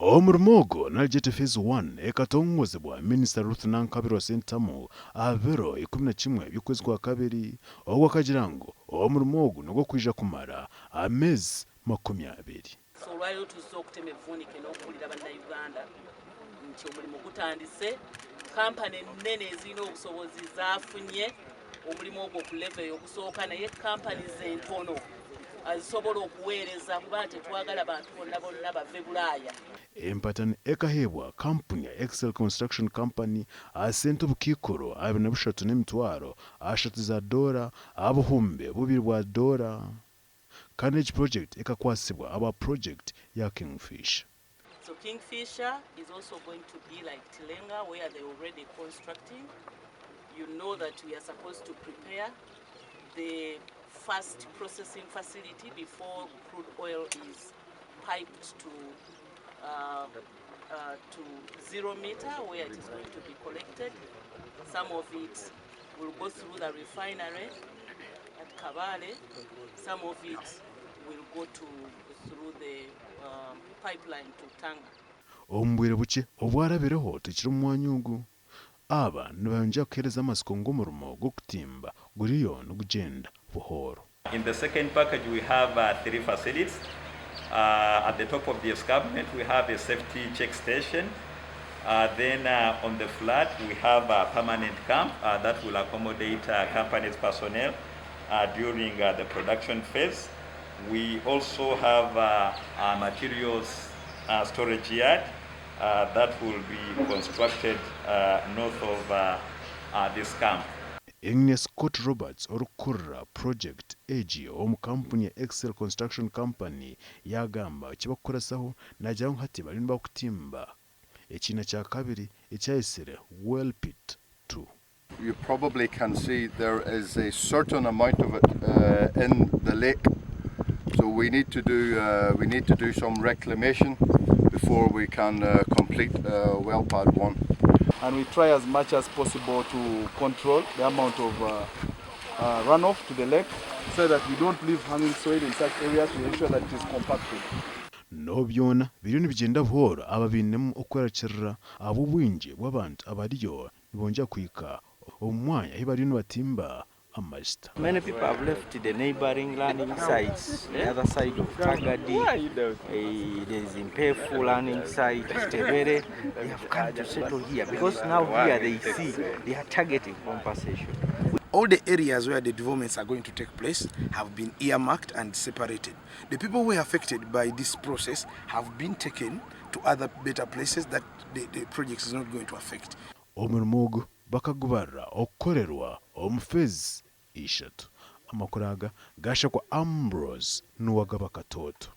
Omurmogo naljete phase 1 ekatongozebwa Minister Ruth Nankabirwa Sentamu abero 11 by'ukwezi kwa kabiri ogwakagirango omurmogo nogwo kwija kumara amezi 20. So lwaliro tuzze okutema evvuunike n'okuwulira bannayuganda nti omulimu gutandise. Kampani ennene ezirina obusobozi zaafunye omulimu ogwo ku level ey'okusooka, naye kampani entono azisobola okuweereza kuba tetwagala bantu bonna bave Bulaaya. Empatani ekahebwa kampuni ya Excel Construction Company asente obukikoro $2.3 za dola abuhumbe $2 Carnage project ekakwasibwa aba project ya Kingfisher. So Kingfisher is also going to be like Tilenga, where they're already constructing. You know that we are supposed to prepare the first processing facility before crude oil is piped to 0 meter, where it is going to be collected. Some of it will go through the refinery at Kabale. Some of it will go through the pipeline to Tanga. Ombwire buke obwarabireho tukiri umwanyugu aba nibayonja kuhereza amasiko ng'omurimo okutimba guriyo nogugenda buhoro. In the second package we have 3 facilities. At the top of the escarpment we have a safety check station. Then on the flat we have a permanent camp that will accommodate company's personnel during the production phase. We also have a materials storage yard that will be constructed north of this camp. Ignes Scott Roberts orukurra project AG omukampuni ya Excel Construction Company yagamba kibakorasaho najyaho hati bari bakutimba ekina kya kabiri ekyayisire well pit 2. You probably can see there is a certain amount of it in the lake, so we need to do some reclamation before we can complete well pad 1. And we try as much as possible to control the amount of runoff to the lake so that we don't leave hanging soil in such areas to ensure that it is compacted. No byona biriyo nibigenda buhoro ababinemu okwerekera abo bwingi bw'abantu abariyo nibonja kwika omwanya hibariyo nibatimba amajuta. Many people have left the neighboring landing sites, the other side of Tagadi, there's Impefu landing site, Tebere. They have come to settle here because now here they see they are targeting compensation. All the areas where the developments are going to take place have been earmarked and separated. The people who are affected by this process have been taken to other better places that the project is not going to affect. Omurmogo bakagubara okorerwa omufezi 3 amakuraga gasha kwa Ambrose nuwagaba katoto.